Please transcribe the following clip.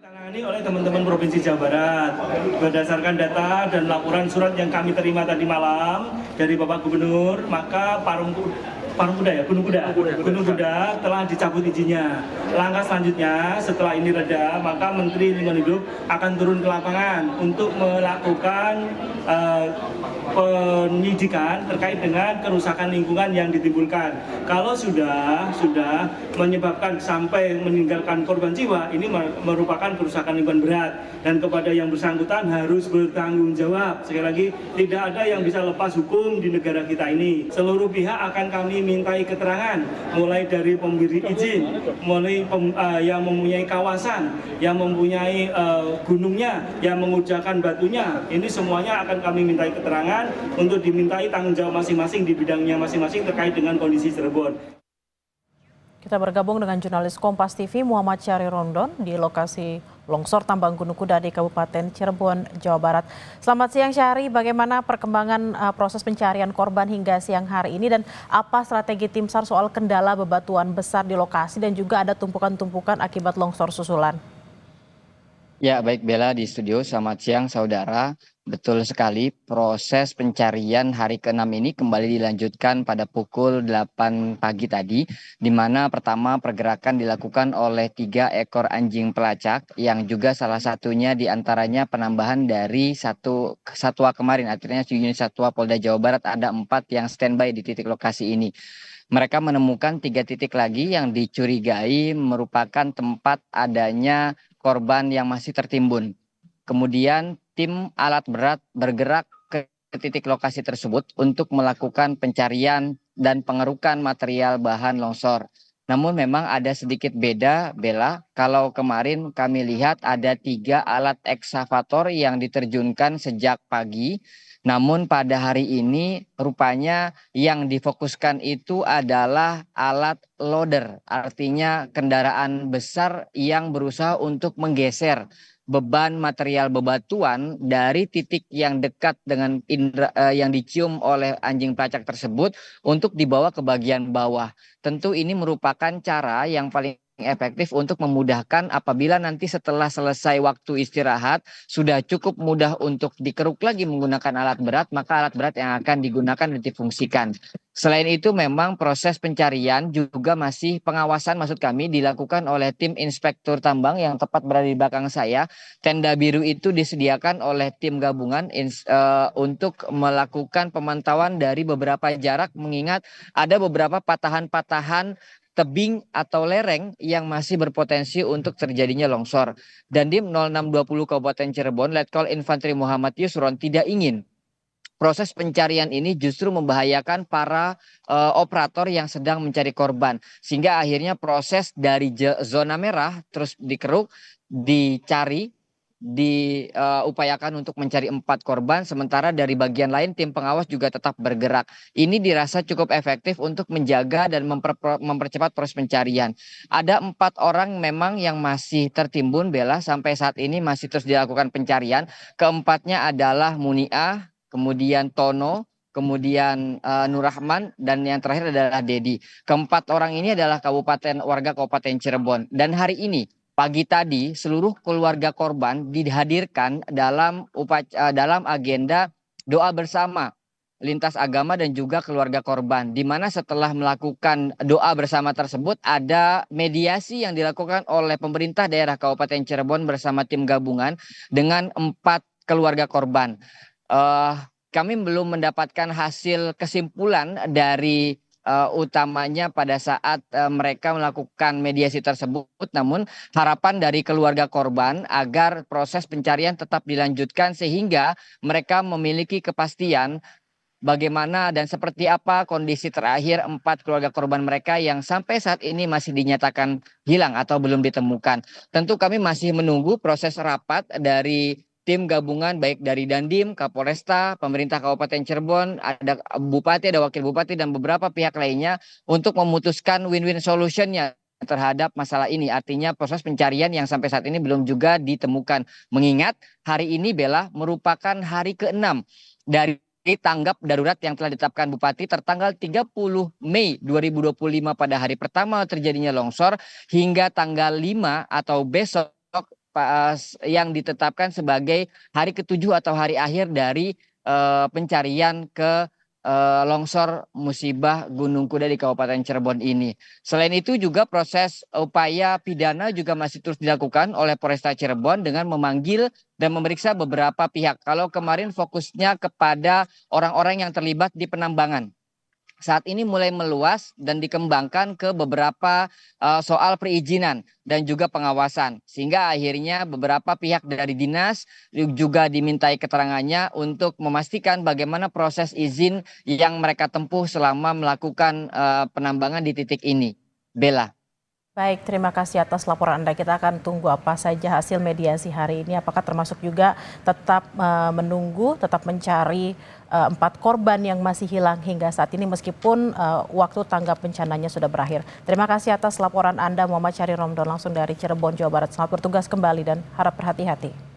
Ditangani oleh teman-teman Provinsi Jawa Barat berdasarkan data dan laporan surat yang kami terima tadi malam dari Bapak Gubernur, maka Gunung Kuda telah dicabut izinnya. Langkah selanjutnya setelah ini reda, maka Menteri Lingkungan Hidup akan turun ke lapangan untuk melakukan penyidikan terkait dengan kerusakan lingkungan yang ditimbulkan. Kalau sudah menyebabkan sampai meninggalkan korban jiwa, ini merupakan kerusakan lingkungan berat dan kepada yang bersangkutan harus bertanggung jawab. Sekali lagi, tidak ada yang bisa lepas hukum di negara kita ini. Seluruh pihak akan kami mintai keterangan, mulai dari pemberi izin, mulai yang mempunyai kawasan, yang mempunyai gunungnya, yang mengujakan batunya. Ini semuanya akan kami mintai keterangan untuk dimintai tanggung jawab masing-masing di bidangnya masing-masing terkait dengan kondisi Cirebon. Kita bergabung dengan jurnalis Kompas TV Muhammad Syahri Rondon di lokasi longsor tambang Gunung Kuda di Kabupaten Cirebon, Jawa Barat. Selamat siang Syahri, bagaimana perkembangan proses pencarian korban hingga siang hari ini dan apa strategi tim SAR soal kendala bebatuan besar di lokasi dan juga ada tumpukan-tumpukan akibat longsor susulan? Ya, baik Bella di studio. Selamat siang saudara. Betul sekali, proses pencarian hari ke-6 ini kembali dilanjutkan pada pukul 8 pagi tadi, di mana pertama pergerakan dilakukan oleh 3 ekor anjing pelacak, yang juga salah satunya diantaranya penambahan dari satu satwa kemarin, artinya unit satwa Polda Jawa Barat ada 4 yang standby di titik lokasi ini. Mereka menemukan 3 titik lagi yang dicurigai merupakan tempat adanya korban yang masih tertimbun. Kemudian tim alat berat bergerak ke titik lokasi tersebut untuk melakukan pencarian dan pengerukan material bahan longsor. Namun memang ada sedikit beda, Bella. Kalau kemarin kami lihat ada 3 alat ekskavator yang diterjunkan sejak pagi. Namun pada hari ini rupanya yang difokuskan itu adalah alat loader, artinya kendaraan besar yang berusaha untuk menggeser beban material bebatuan dari titik yang dekat dengan yang dicium oleh anjing pelacak tersebut untuk dibawa ke bagian bawah. Tentu ini merupakan cara yang paling efektif untuk memudahkan apabila nanti setelah selesai waktu istirahat sudah cukup mudah untuk dikeruk lagi menggunakan alat berat, maka alat berat yang akan digunakan dan difungsikan. Selain itu memang proses pencarian juga masih pengawasan maksud kami dilakukan oleh tim inspektur tambang yang tepat berada di belakang saya. Tenda biru itu disediakan oleh tim gabungan untuk melakukan pemantauan dari beberapa jarak mengingat ada beberapa patahan-patahan tebing atau lereng yang masih berpotensi untuk terjadinya longsor. Dandim 0620 Kabupaten Cirebon, Letkol Infanteri Muhammad Yusron tidak ingin proses pencarian ini justru membahayakan para operator yang sedang mencari korban. Sehingga akhirnya proses dari zona merah terus dikeruk, dicari, diupayakan untuk mencari 4 korban, sementara dari bagian lain tim pengawas juga tetap bergerak. Ini dirasa cukup efektif untuk menjaga dan mempercepat proses pencarian. Ada 4 orang memang yang masih tertimbun, Bella, sampai saat ini masih terus dilakukan pencarian. Keempatnya adalah Muniah, kemudian Tono, kemudian Nurrahman, dan yang terakhir adalah Dedi. Keempat orang ini adalah warga Kabupaten Cirebon. Dan hari ini pagi tadi seluruh keluarga korban dihadirkan dalam agenda doa bersama lintas agama dan juga keluarga korban, di mana setelah melakukan doa bersama tersebut ada mediasi yang dilakukan oleh pemerintah daerah Kabupaten Cirebon bersama tim gabungan dengan 4 keluarga korban. Kami belum mendapatkan hasil kesimpulan dari utamanya pada saat mereka melakukan mediasi tersebut, namun harapan dari keluarga korban agar proses pencarian tetap dilanjutkan sehingga mereka memiliki kepastian bagaimana dan seperti apa kondisi terakhir 4 keluarga korban mereka yang sampai saat ini masih dinyatakan hilang atau belum ditemukan. Tentu kami masih menunggu proses rapat dari tim gabungan baik dari Dandim, Kapolresta, pemerintah Kabupaten Cirebon, ada bupati, ada wakil bupati dan beberapa pihak lainnya untuk memutuskan win-win solutionnya terhadap masalah ini. Artinya proses pencarian yang sampai saat ini belum juga ditemukan. Mengingat hari ini Bella merupakan hari ke-6 dari tanggap darurat yang telah ditetapkan Bupati tertanggal 30 Mei 2025 pada hari pertama terjadinya longsor hingga tanggal 5 atau besok yang ditetapkan sebagai hari ke-7 atau hari akhir dari pencarian ke longsor musibah Gunung Kuda di Kabupaten Cirebon ini. Selain itu juga proses upaya pidana juga masih terus dilakukan oleh Polresta Cirebon dengan memanggil dan memeriksa beberapa pihak. Kalau kemarin fokusnya kepada orang-orang yang terlibat di penambangan, saat ini mulai meluas dan dikembangkan ke beberapa soal perizinan dan juga pengawasan. Sehingga akhirnya beberapa pihak dari dinas juga dimintai keterangannya untuk memastikan bagaimana proses izin yang mereka tempuh selama melakukan penambangan di titik ini. Bella. Baik, terima kasih atas laporan Anda. Kita akan tunggu apa saja hasil mediasi hari ini. Apakah termasuk juga tetap menunggu, tetap mencari 4 korban yang masih hilang hingga saat ini meskipun waktu tanggap bencananya sudah berakhir. Terima kasih atas laporan Anda, Muhammad Syahri Romdon langsung dari Cirebon, Jawa Barat. Selamat bertugas kembali dan harap berhati-hati.